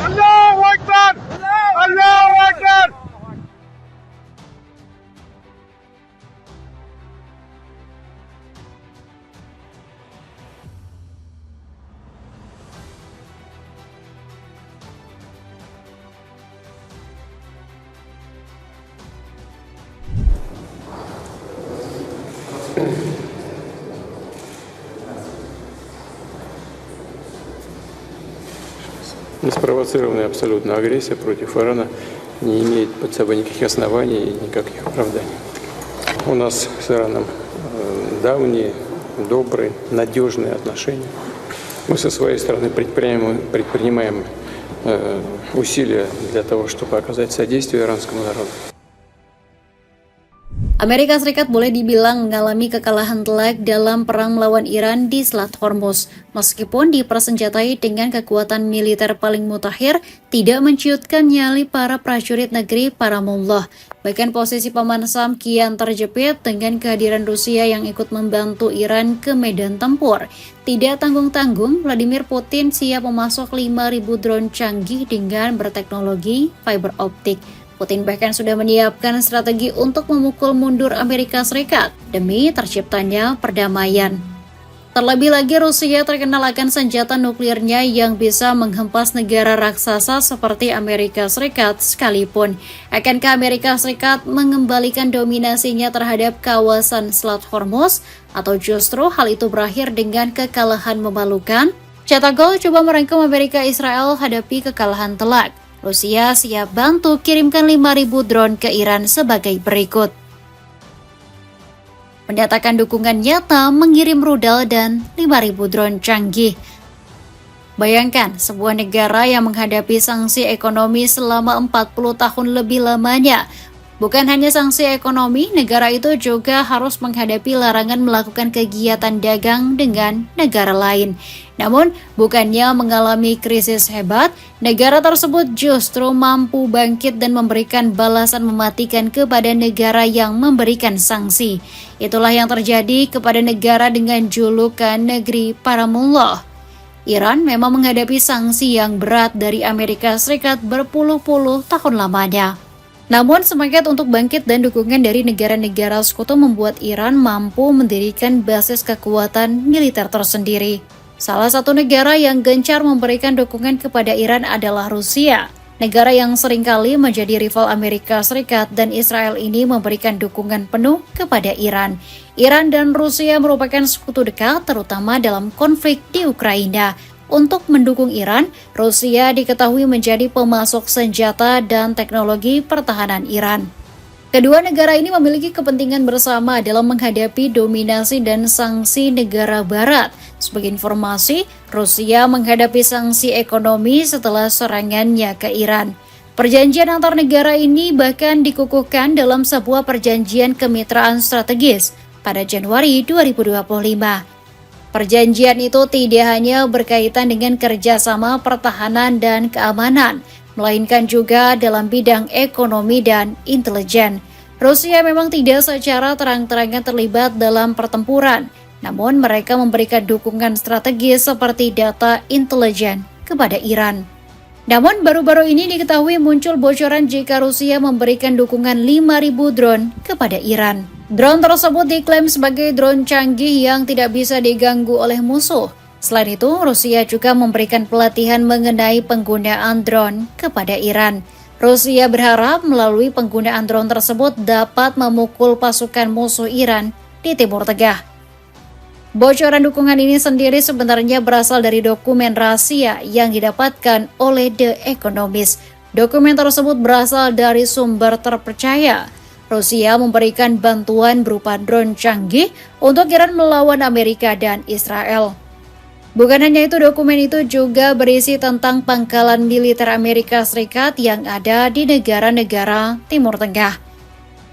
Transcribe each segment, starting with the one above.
Allahu Akbar! Allahu Akbar! Неспровоцированная абсолютно агрессия против Ирана не имеет под собой никаких оснований и никаких оправданий. У нас с Ираном давние, добрые, надежные отношения. Мы со своей стороны предпринимаем усилия для того, чтобы оказать содействие иранскому народу. Amerika Serikat boleh dibilang mengalami kekalahan telak dalam perang melawan Iran di Selat Hormuz. Meskipun dipersenjatai dengan kekuatan militer paling mutakhir, tidak menciutkan nyali para prajurit negeri para mullah. Bahkan posisi Paman Sam kian terjepit dengan kehadiran Rusia yang ikut membantu Iran ke medan tempur. Tidak tanggung-tanggung, Vladimir Putin siap memasok 5.000 drone canggih dengan berteknologi fiber optik. Putin bahkan sudah menyiapkan strategi untuk memukul mundur Amerika Serikat demi terciptanya perdamaian. Terlebih lagi Rusia terkenal akan senjata nuklirnya yang bisa menghempas negara raksasa seperti Amerika Serikat sekalipun. Akankah Amerika Serikat mengembalikan dominasinya terhadap kawasan Selat Hormuz atau justru hal itu berakhir dengan kekalahan memalukan? Cetak Gol coba merangkum Amerika Israel hadapi kekalahan telak. Rusia siap bantu kirimkan 5.000 drone ke Iran sebagai berikut. Menyatakan dukungan nyata mengirim rudal dan 5.000 drone canggih. Bayangkan sebuah negara yang menghadapi sanksi ekonomi selama 40 tahun lebih lamanya. Bukan hanya sanksi ekonomi, negara itu juga harus menghadapi larangan melakukan kegiatan dagang dengan negara lain. Namun, bukannya mengalami krisis hebat, negara tersebut justru mampu bangkit dan memberikan balasan mematikan kepada negara yang memberikan sanksi. Itulah yang terjadi kepada negara dengan julukan negeri para mullah. Iran memang menghadapi sanksi yang berat dari Amerika Serikat berpuluh-puluh tahun lamanya. Namun semangat untuk bangkit dan dukungan dari negara-negara sekutu membuat Iran mampu mendirikan basis kekuatan militer tersendiri. Salah satu negara yang gencar memberikan dukungan kepada Iran adalah Rusia. Negara yang seringkali menjadi rival Amerika Serikat dan Israel ini memberikan dukungan penuh kepada Iran. Iran dan Rusia merupakan sekutu dekat terutama dalam konflik di Ukraina. Untuk mendukung Iran, Rusia diketahui menjadi pemasok senjata dan teknologi pertahanan Iran. Kedua negara ini memiliki kepentingan bersama dalam menghadapi dominasi dan sanksi negara barat. Sebagai informasi, Rusia menghadapi sanksi ekonomi setelah serangannya ke Iran. Perjanjian antar negara ini bahkan dikukuhkan dalam sebuah perjanjian kemitraan strategis pada Januari 2025. Perjanjian itu tidak hanya berkaitan dengan kerjasama pertahanan dan keamanan, melainkan juga dalam bidang ekonomi dan intelijen. Rusia memang tidak secara terang-terangan terlibat dalam pertempuran, namun mereka memberikan dukungan strategis seperti data intelijen kepada Iran. Namun baru-baru ini diketahui muncul bocoran jika Rusia memberikan dukungan 5.000 drone kepada Iran. Drone tersebut diklaim sebagai drone canggih yang tidak bisa diganggu oleh musuh. Selain itu, Rusia juga memberikan pelatihan mengenai penggunaan drone kepada Iran. Rusia berharap melalui penggunaan drone tersebut dapat memukul pasukan musuh Iran di Timur Tengah. Bocoran dukungan ini sendiri sebenarnya berasal dari dokumen rahasia yang didapatkan oleh The Economist. Dokumen tersebut berasal dari sumber terpercaya. Rusia memberikan bantuan berupa drone canggih untuk Iran melawan Amerika dan Israel. Bukan hanya itu, dokumen itu juga berisi tentang pangkalan militer Amerika Serikat yang ada di negara-negara Timur Tengah.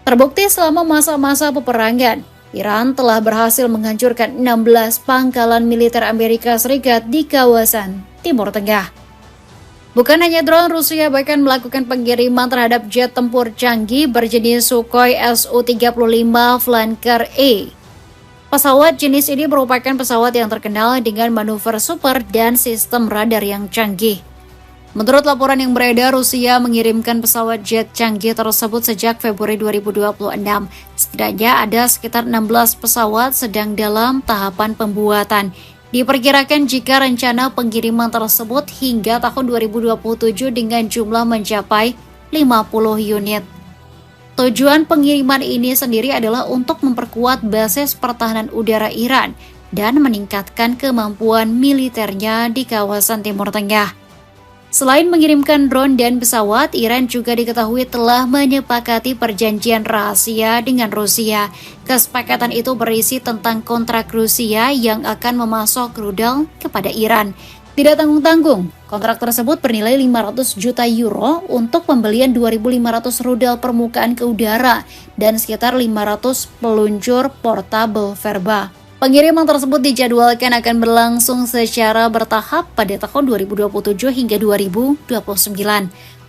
Terbukti selama masa-masa peperangan, Iran telah berhasil menghancurkan 16 pangkalan militer Amerika Serikat di kawasan Timur Tengah. Bukan hanya drone, Rusia bahkan melakukan pengiriman terhadap jet tempur canggih berjenis Sukhoi Su-35 Flanker E. Pesawat jenis ini merupakan pesawat yang terkenal dengan manuver super dan sistem radar yang canggih. Menurut laporan yang beredar, Rusia mengirimkan pesawat jet canggih tersebut sejak Februari 2026. Setidaknya ada sekitar 16 pesawat sedang dalam tahapan pembuatan. Diperkirakan jika rencana pengiriman tersebut hingga tahun 2027 dengan jumlah mencapai 50 unit. Tujuan pengiriman ini sendiri adalah untuk memperkuat basis pertahanan udara Iran dan meningkatkan kemampuan militernya di kawasan Timur Tengah. Selain mengirimkan drone dan pesawat, Iran juga diketahui telah menyepakati perjanjian rahasia dengan Rusia. Kesepakatan itu berisi tentang kontrak Rusia yang akan memasok rudal kepada Iran. Tidak tanggung-tanggung, kontrak tersebut bernilai 500 juta euro untuk pembelian 2.500 rudal permukaan ke udara dan sekitar 500 peluncur portable Verba. Pengiriman tersebut dijadwalkan akan berlangsung secara bertahap pada tahun 2027 hingga 2029.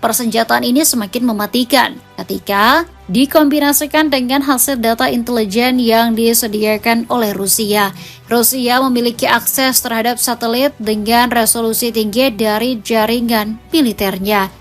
Persenjataan ini semakin mematikan ketika dikombinasikan dengan hasil data intelijen yang disediakan oleh Rusia. Rusia memiliki akses terhadap satelit dengan resolusi tinggi dari jaringan militernya.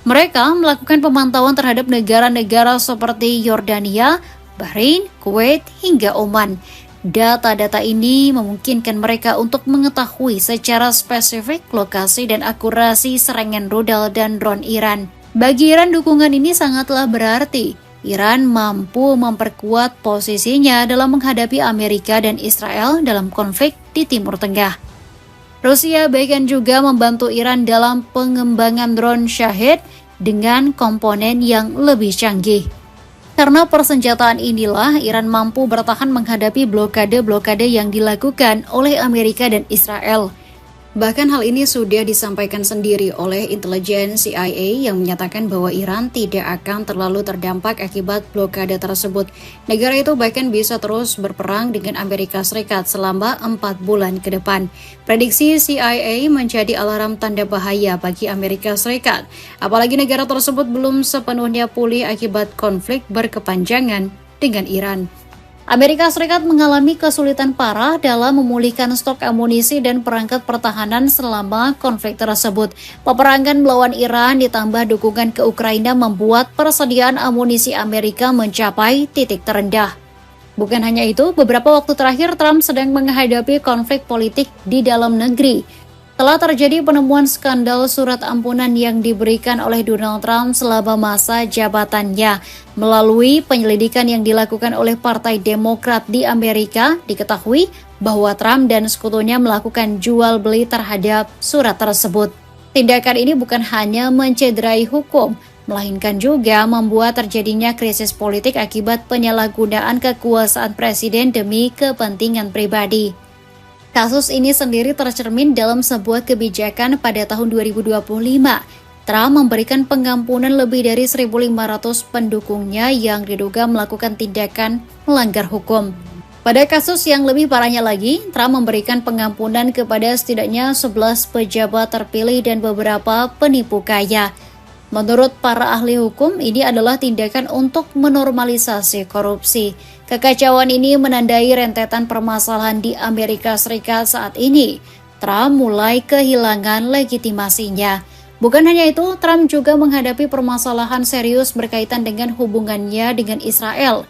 Mereka melakukan pemantauan terhadap negara-negara seperti Yordania, Bahrain, Kuwait, hingga Oman. Data-data ini memungkinkan mereka untuk mengetahui secara spesifik lokasi dan akurasi serangan rudal dan drone Iran. Bagi Iran, dukungan ini sangatlah berarti. Iran mampu memperkuat posisinya dalam menghadapi Amerika dan Israel dalam konflik di Timur Tengah. Rusia bahkan juga membantu Iran dalam pengembangan drone Shahid dengan komponen yang lebih canggih. Karena persenjataan inilah, Iran mampu bertahan menghadapi blokade-blokade yang dilakukan oleh Amerika dan Israel. Bahkan hal ini sudah disampaikan sendiri oleh intelijen CIA yang menyatakan bahwa Iran tidak akan terlalu terdampak akibat blokade tersebut. Negara itu bahkan bisa terus berperang dengan Amerika Serikat selama 4 bulan ke depan. Prediksi CIA menjadi alarm tanda bahaya bagi Amerika Serikat, apalagi negara tersebut belum sepenuhnya pulih akibat konflik berkepanjangan dengan Iran. Amerika Serikat mengalami kesulitan parah dalam memulihkan stok amunisi dan perangkat pertahanan selama konflik tersebut. Peperangan melawan Iran ditambah dukungan ke Ukraina membuat persediaan amunisi Amerika mencapai titik terendah. Bukan hanya itu, beberapa waktu terakhir Trump sedang menghadapi konflik politik di dalam negeri. Telah terjadi penemuan skandal surat ampunan yang diberikan oleh Donald Trump selama masa jabatannya. Melalui penyelidikan yang dilakukan oleh Partai Demokrat di Amerika, diketahui bahwa Trump dan sekutunya melakukan jual beli terhadap surat tersebut. Tindakan ini bukan hanya mencederai hukum, melainkan juga membuat terjadinya krisis politik akibat penyalahgunaan kekuasaan presiden demi kepentingan pribadi. Kasus ini sendiri tercermin dalam sebuah kebijakan pada tahun 2025. Trump memberikan pengampunan lebih dari 1.500 pendukungnya yang diduga melakukan tindakan melanggar hukum. Pada kasus yang lebih parahnya lagi, Trump memberikan pengampunan kepada setidaknya 11 pejabat terpilih dan beberapa penipu kaya. Menurut para ahli hukum, ini adalah tindakan untuk menormalisasi korupsi. Kekacauan ini menandai rentetan permasalahan di Amerika Serikat saat ini. Trump mulai kehilangan legitimasinya. Bukan hanya itu, Trump juga menghadapi permasalahan serius berkaitan dengan hubungannya dengan Israel.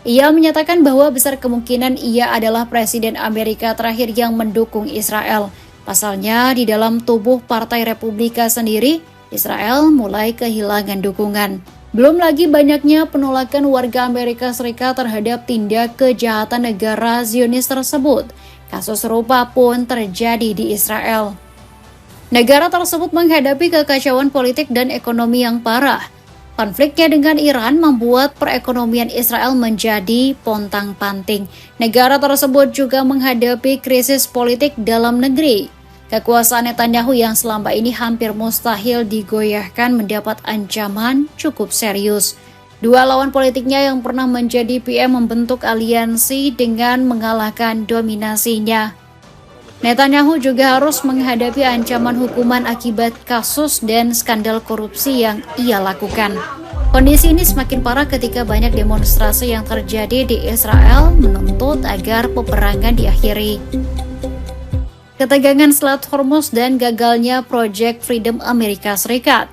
Ia menyatakan bahwa besar kemungkinan ia adalah presiden Amerika terakhir yang mendukung Israel. Pasalnya, di dalam tubuh Partai Republika sendiri, Israel mulai kehilangan dukungan. Belum lagi banyaknya penolakan warga Amerika Serikat terhadap tindak kejahatan negara Zionis tersebut. Kasus serupa pun terjadi di Israel. Negara tersebut menghadapi kekacauan politik dan ekonomi yang parah. Konfliknya dengan Iran membuat perekonomian Israel menjadi pontang-panting. Negara tersebut juga menghadapi krisis politik dalam negeri. Kekuasaan Netanyahu yang selama ini hampir mustahil digoyahkan mendapat ancaman cukup serius. Dua lawan politiknya yang pernah menjadi PM membentuk aliansi dengan mengalahkan dominasinya. Netanyahu juga harus menghadapi ancaman hukuman akibat kasus dan skandal korupsi yang ia lakukan. Kondisi ini semakin parah ketika banyak demonstrasi yang terjadi di Israel menuntut agar peperangan diakhiri. Ketegangan Selat Hormuz dan gagalnya Project Freedom Amerika Serikat.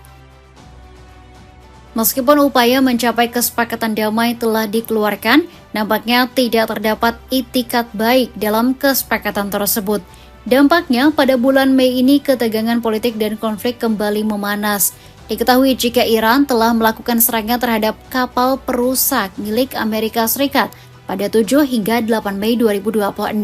Meskipun upaya mencapai kesepakatan damai telah dikeluarkan, nampaknya tidak terdapat itikat baik dalam kesepakatan tersebut. Dampaknya, pada bulan Mei ini ketegangan politik dan konflik kembali memanas. Diketahui jika Iran telah melakukan serangan terhadap kapal perusak milik Amerika Serikat pada 7 hingga 8 Mei 2026.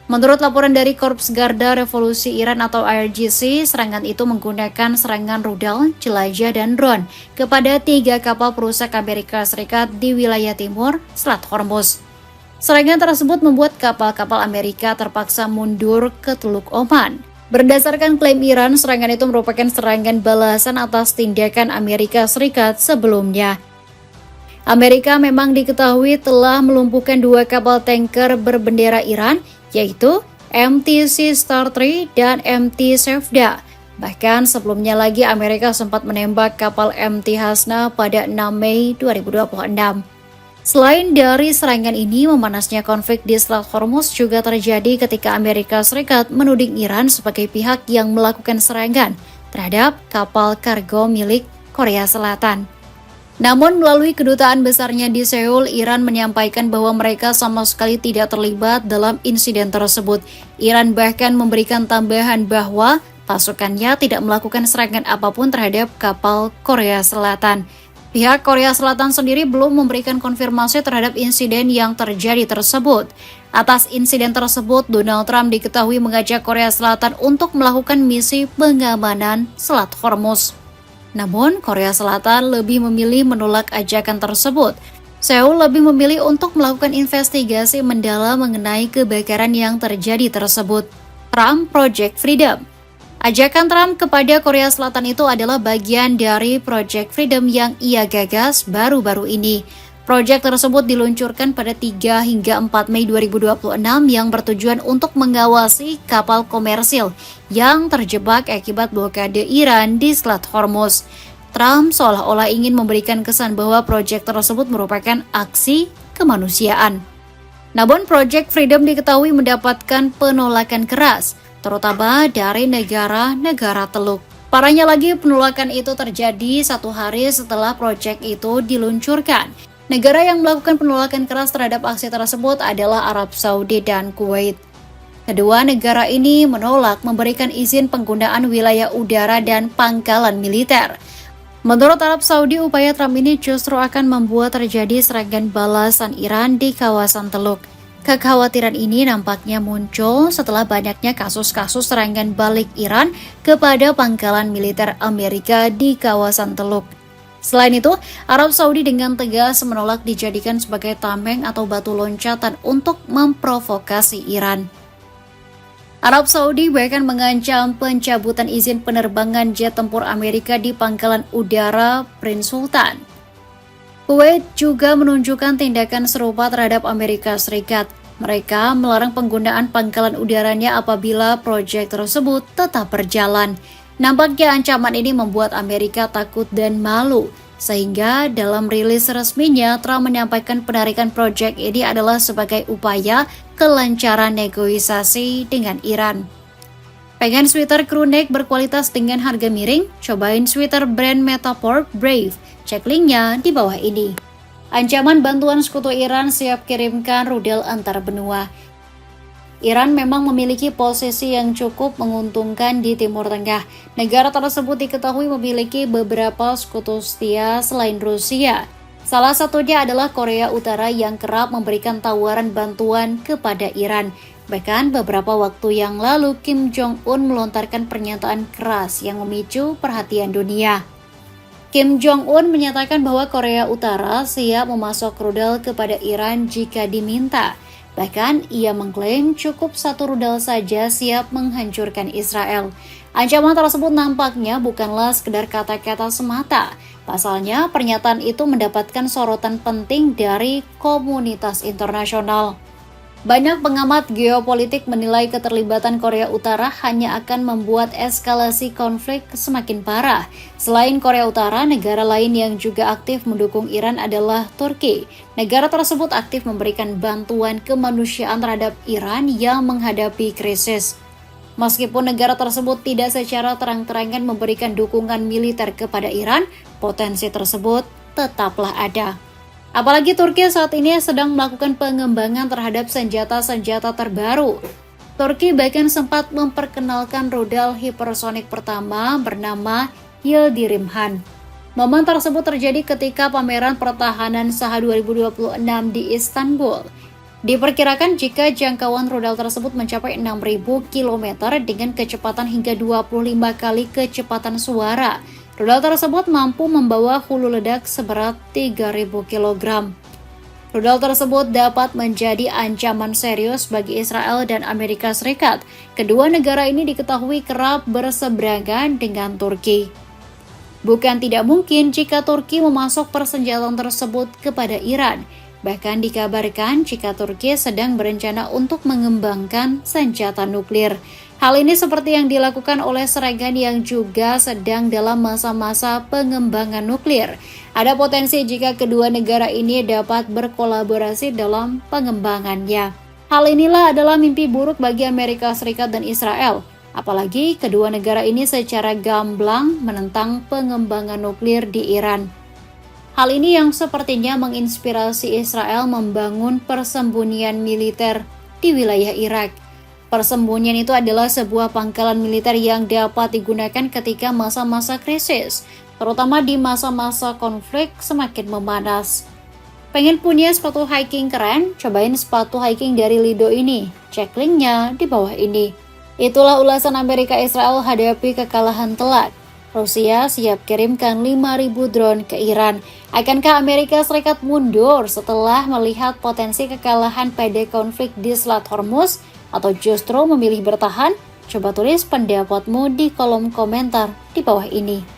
Menurut laporan dari Korps Garda Revolusi Iran atau IRGC, serangan itu menggunakan serangan rudal, jelajah, dan drone kepada 3 kapal perusak Amerika Serikat di wilayah timur Selat Hormuz. Serangan tersebut membuat kapal-kapal Amerika terpaksa mundur ke Teluk Oman. Berdasarkan klaim Iran, serangan itu merupakan serangan balasan atas tindakan Amerika Serikat sebelumnya. Amerika memang diketahui telah melumpuhkan 2 kapal tanker berbendera Iran, yaitu MT Sea Star 3 dan MT Sevda. Bahkan sebelumnya lagi Amerika sempat menembak kapal MT Hasna pada 6 Mei 2026. Selain dari serangan ini, memanasnya konflik di Selat Hormuz juga terjadi ketika Amerika Serikat menuding Iran sebagai pihak yang melakukan serangan terhadap kapal kargo milik Korea Selatan. Namun melalui kedutaan besarnya di Seoul, Iran menyampaikan bahwa mereka sama sekali tidak terlibat dalam insiden tersebut. Iran bahkan memberikan tambahan bahwa pasukannya tidak melakukan serangan apapun terhadap kapal Korea Selatan. Pihak Korea Selatan sendiri belum memberikan konfirmasi terhadap insiden yang terjadi tersebut. Atas insiden tersebut, Donald Trump diketahui mengajak Korea Selatan untuk melakukan misi pengamanan Selat Hormuz. Namun, Korea Selatan lebih memilih menolak ajakan tersebut. Seoul lebih memilih untuk melakukan investigasi mendalam mengenai kebakaran yang terjadi tersebut. Trump Project Freedom. Ajakan Trump kepada Korea Selatan itu adalah bagian dari Project Freedom yang ia gagas baru-baru ini. Proyek tersebut diluncurkan pada 3 hingga 4 Mei 2026 yang bertujuan untuk mengawasi kapal komersil yang terjebak akibat blokade Iran di Selat Hormuz. Trump seolah-olah ingin memberikan kesan bahwa proyek tersebut merupakan aksi kemanusiaan. Namun Project Freedom diketahui mendapatkan penolakan keras, terutama dari negara-negara Teluk. Parahnya lagi, penolakan itu terjadi 1 hari setelah proyek itu diluncurkan. Negara yang melakukan penolakan keras terhadap aksi tersebut adalah Arab Saudi dan Kuwait. Kedua negara ini menolak memberikan izin penggunaan wilayah udara dan pangkalan militer. Menurut Arab Saudi, upaya Trump ini justru akan membuat terjadi serangan balasan Iran di kawasan Teluk. Kekhawatiran ini nampaknya muncul setelah banyaknya kasus-kasus serangan balik Iran kepada pangkalan militer Amerika di kawasan Teluk. Selain itu, Arab Saudi dengan tegas menolak dijadikan sebagai tameng atau batu loncatan untuk memprovokasi Iran. Arab Saudi bahkan mengancam pencabutan izin penerbangan jet tempur Amerika di pangkalan udara Prince Sultan. Kuwait juga menunjukkan tindakan serupa terhadap Amerika Serikat. Mereka melarang penggunaan pangkalan udaranya apabila proyek tersebut tetap berjalan. Nampaknya ancaman ini membuat Amerika takut dan malu, sehingga dalam rilis resminya Trump menyampaikan penarikan proyek ini adalah sebagai upaya kelancaran negosiasi dengan Iran. Pengen sweater crew neck berkualitas dengan harga miring? Cobain sweater brand Metaport Brave. Cek linknya di bawah ini. Ancaman bantuan sekutu Iran siap kirimkan rudal antar benua. Iran memang memiliki posisi yang cukup menguntungkan di Timur Tengah. Negara tersebut diketahui memiliki beberapa sekutu setia selain Rusia. Salah satunya adalah Korea Utara yang kerap memberikan tawaran bantuan kepada Iran. Bahkan beberapa waktu yang lalu Kim Jong-un melontarkan pernyataan keras yang memicu perhatian dunia. Kim Jong-un menyatakan bahwa Korea Utara siap memasok rudal kepada Iran jika diminta. Bahkan ia mengklaim cukup 1 rudal saja siap menghancurkan Israel. Ancaman tersebut nampaknya bukanlah sekedar kata-kata semata. Pasalnya, pernyataan itu mendapatkan sorotan penting dari komunitas internasional. Banyak pengamat geopolitik menilai keterlibatan Korea Utara hanya akan membuat eskalasi konflik semakin parah. Selain Korea Utara, negara lain yang juga aktif mendukung Iran adalah Turki. Negara tersebut aktif memberikan bantuan kemanusiaan terhadap Iran yang menghadapi krisis. Meskipun negara tersebut tidak secara terang-terangan memberikan dukungan militer kepada Iran, potensi tersebut tetaplah ada. Apalagi Turki saat ini sedang melakukan pengembangan terhadap senjata-senjata terbaru. Turki bahkan sempat memperkenalkan rudal hipersonik pertama bernama Yildirim-Han. Momen tersebut terjadi ketika pameran pertahanan Saha 2026 di Istanbul. Diperkirakan jika jangkauan rudal tersebut mencapai 6.000 km dengan kecepatan hingga 25 kali kecepatan suara. Rudal tersebut mampu membawa hulu ledak seberat 3.000 kg. Rudal tersebut dapat menjadi ancaman serius bagi Israel dan Amerika Serikat. Kedua negara ini diketahui kerap berseberangan dengan Turki. Bukan tidak mungkin jika Turki memasok persenjataan tersebut kepada Iran. Bahkan dikabarkan jika Turki sedang berencana untuk mengembangkan senjata nuklir. Hal ini seperti yang dilakukan oleh Sregan yang juga sedang dalam masa-masa pengembangan nuklir. Ada potensi jika kedua negara ini dapat berkolaborasi dalam pengembangannya. Hal inilah adalah mimpi buruk bagi Amerika Serikat dan Israel. Apalagi kedua negara ini secara gamblang menentang pengembangan nuklir di Iran. Hal ini yang sepertinya menginspirasi Israel membangun persembunyian militer di wilayah Irak. Persembunyian itu adalah sebuah pangkalan militer yang dapat digunakan ketika masa-masa krisis, terutama di masa-masa konflik semakin memanas. Pengen punya sepatu hiking keren? Cobain sepatu hiking dari Lido ini. Cek linknya di bawah ini. Itulah ulasan Amerika Israel hadapi kekalahan telak. Rusia siap kirimkan 5.000 drone ke Iran. Akankah Amerika Serikat mundur setelah melihat potensi kekalahan pada konflik di Selat Hormuz? Atau justru memilih bertahan? Coba tulis pendapatmu di kolom komentar di bawah ini.